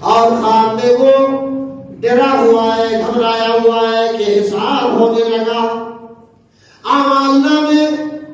اور خواب میں وہ ڈرا ہوا ہے، گھبرایا ہوا ہے کہ حساب ہونے لگا۔ اعمال نامے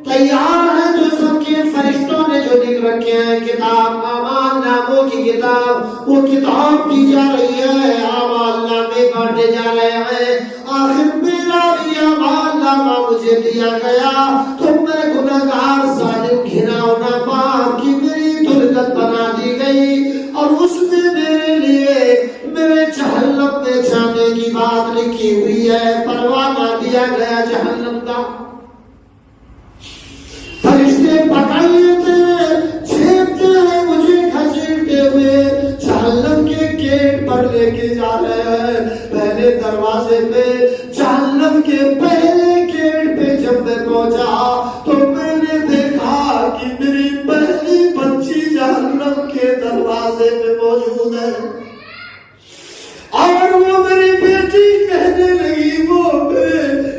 تیار ہیں جو سب کے فرشتوں نے جو لکھ رکھے ہیں، کتاب اعمال ناموں کی کتاب، وہ کتاب دی جا رہی ہے، اعمال نامے بانٹے جا رہے ہیں۔ آخر میرا بھی اعمال نامہ مجھے دیا گیا تو میں گناہگار ظالم گھناؤ ناپاک کی میری درگت بنا دی گئی، اور اس میں میرے لیے میرے جہنم میں جانے کی بات لکھی ہوئی ہے، پروانہ دیا گیا جہنم کا۔ فرشتے پکڑ لیتے ہیں، چھیڑتے ہیں، مجھے گھسیٹتے ہوئے جہنم کے گیٹ پر لے کے جا رہے ہیں۔ پہلے دروازے پہ، جہنم کے پہلے گیٹ پہ جب میں پہنچا تو میں نے دیکھا کہ میری پہلی بچی جہنم کے دروازے پہ موجود ہے، اور وہ میری بیٹی کہنے لگی،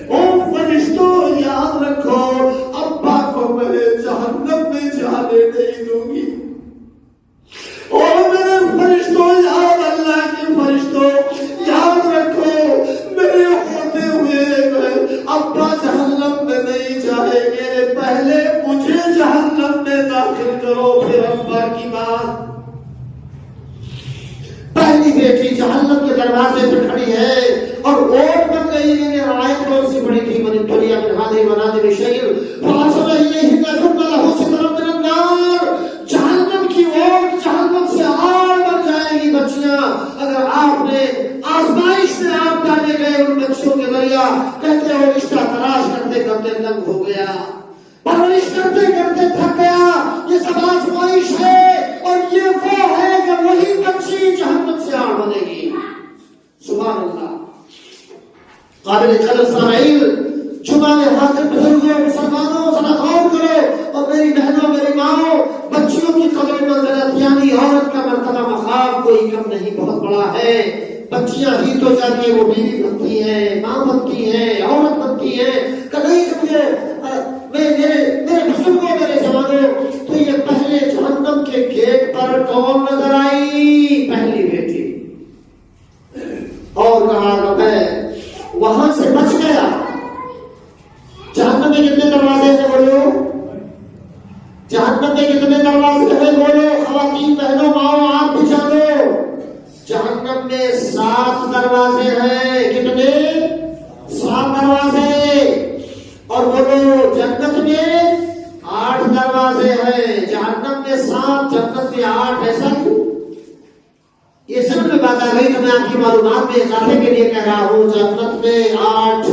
او فرشتوں یاد رکھو ابا کو میں جہنم میں جانے نہیں دوں گی۔ اور میرے فرشتوں یاد، اللہ کے فرشتوں یاد رکھو میرے ہوتے ہوئے ابا جہنم میں نہیں جائیں گے، پہلے مجھے جہنم میں داخل کرو پھر ابا کی بات۔ پہلی بیٹی جہنم کے دروازے پہ کھڑی ہے اور ووٹ بن گئی، میں نے آیت کون سی پڑھی تھی، من دنیا من ہادی منادی بشیر فاصل الیہ نظر له ستر من النار۔ جہنم کی ووٹ، جہنم سے آگ بن جائے گی بچیاں۔ اگر آپ نے آزمائش میں آپ ڈالے گئے ان بچیوں کے ذریعہ، کہتے ہو رشتہ تلاش کرتے کرتے تنگ ہو گیا، پرورش کرتے کرتے تھک گیا، یہ سب آزمائش ہے، اور یہ وہ ہے کہ وہی بچی جہنم سے آگ بنے گی۔ سبحان اللہ۔ قابل قدر سامعین، جمعہ میں حاضر بزرگوں، مسلمانوں، ذرا غور کرو، اور میری بہنوں، میری ماؤں، بچیوں کی قدر منزلت، یعنی عورت کا مرتبہ مقام کوئی کم نہیں، بہت بڑا ہے۔ بچیاں ہی تو جا کے وہ بیوی بنتی ہیں، ماں بنتی ہیں، عورت بنتی ہیں۔ کبھی سمجھے میرے بزرگوں، میرے جوانوں، تو یہ پہلے جہنم کے گیٹ پر کون نظر آئی؟ پہلی بیٹی۔ اور کہا کہ میں وہاں سے بچ گیا۔ جہنم میں کتنے دروازے ہیں بولو؟ جہنم میں کتنے دروازے ہیں بولو؟ خواتین، بہنوں، ماؤں، آپ بھی جانو، جہنم میں 7 دروازے ہیں۔ کتنے؟ 7 دروازے۔ اور بولو جنت میں 8 دروازے ہیں۔ جہنم میں 7، جنت میں 8، ایسا کیوں؟ یہ سب میں بات آ گئی تو میں آپ کی معلومات میں اضافے کے لیے کہہ رہا ہوں۔ جنت میں 8،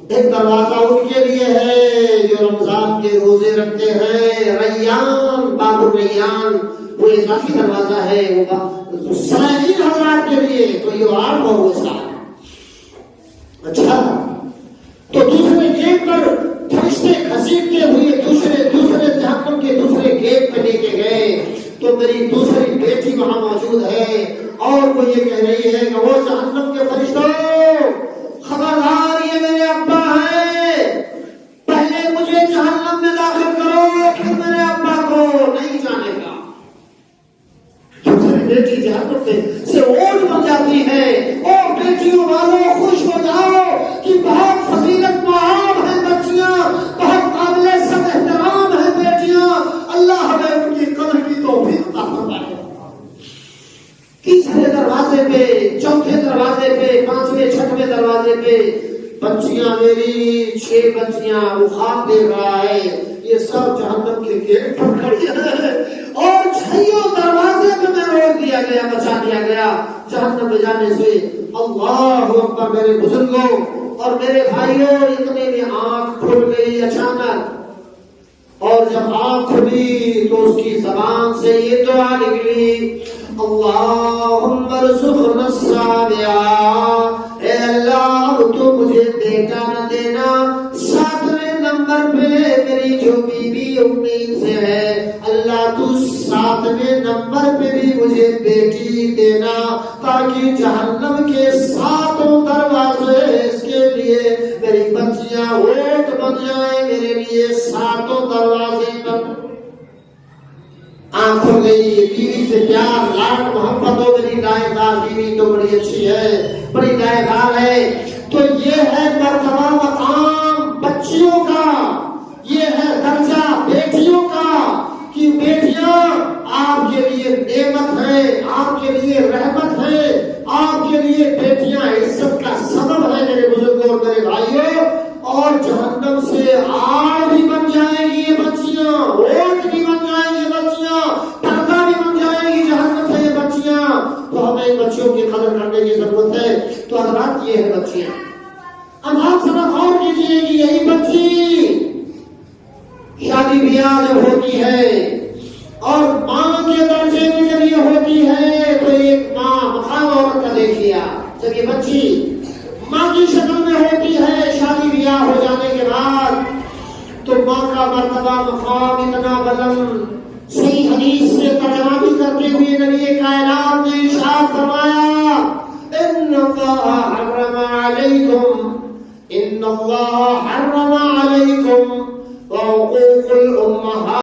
ایک دروازہ ان کے لیے ہے جو رمضان کے روزے رکھتے ہیں، ریان، باب الریان، وہ اضافی دروازہ ہے، وہ سائلین حضرات کے لیے، تو یہ 8 اور وہ 7۔ اچھا، تو دوسرے گیٹ پر فرشتے گھسیٹتے ہوئے دوسرے جہنم کے دوسرے گیٹ پہ لے کے گئے، تو میری دوسری بیٹی وہاں موجود ہے، اور وہ یہ کہہ رہی ہے کہ وہ جہنم کے فرشتوں، خبردار یہ میرے ابا ہیں، پہلے مجھے جہنم میں داخل کرو، پھر میرے ابا کو نہیں جانے گا۔ دوسری بیٹی جہنم میں سے اونٹ بن جاتی ہے۔ اور بیٹیوں والوں خوش ہو جاؤ کہ بہت فضیلت معاب ہیں بچیاں، بہت قابل سب احترام ہیں بیٹیاں، اللہ ہمیں ان کی قدر کی توفیق عطا فرمائے۔ تیسرے دروازے پہ، چوتھے دروازے پہ، 5ویں 6ویں دروازے پہ بچیاں، میری 6 بچیاں، وہ خواب دیکھ رہا ہے، یہ سب جہنم کے گیٹ پر کھڑی ہیں، اور 6 دروازے پہ میں روک دیا گیا، بچا دیا گیا جہنم میں جانے سے۔ اللہ اکبر میرے بزرگوں اور میرے بھائیوں، اتنے میں آنکھ کھل گئی اچانک، اور جب آنکھ کھلی تو اس کی زبان سے یہ دعا نکلی، اللہم ارزقنا السابعہ، اے اللہ تو مجھے بیٹا نہ دینا، 7ویں نمبر پہ میری جو بیوی امید سے ہے، اللہ تو 7ویں نمبر پہ بھی مجھے بیٹی دینا، تاکہ جہنم کے 7 دروازے اس کے لیے میری بچیاں ووٹ بن جائیں، میرے لیے 7 دروازے پر۔ آنکھ ہو گئی، بیوی سے پیار، لاڈ، محبت محبت ہو میری لائق دار بیوی تو بڑی اچھی ہے، بڑی لائق دار ہے. تو یہ ہے مرتبہ مقام بچیوں کا، یہ ہے درجہ بیٹیوں کا کہ بیٹیاں آپ کے لیے نعمت ہے، آپ کے لیے رحمت ہے، آپ کے لیے بیٹیاں عزت کا سبب ہے میرے بزرگوں اور میرے بھائیوں. اور جہنم سے آڑ بھی بن جائیں گی یہ بچیاں، اوٹ بھی بن جائیں گی بچیاں، پردہ بھی بن جائیں گی جہنم سے یہ بچیاں. تو ہمیں ان بچیوں کی قدر کرنے کی ضرورت ہے. تو حضرات یہ ہے بچیاں. اب آپ سبق غور کیجیے کہ یہی بچی شادی بیاہ جب ہوتی ہے اور ماں کے درجے میں جب یہ ہوتی ہے تو ایک ماں مقام عورت کا دیکھیے جب یہ بچی ماں کی شکل میں ہوتی ہے شادی بیاہ ہو جانے کے بعد تو ماں کا مرتبہ مقام اتنا بلند. صحیح حدیث سے ترجمہ بھی کرتے ہوئے نبی کائنات نے ارشاد فرمایا ان اللہ حرم علیکم وعقوق الامہات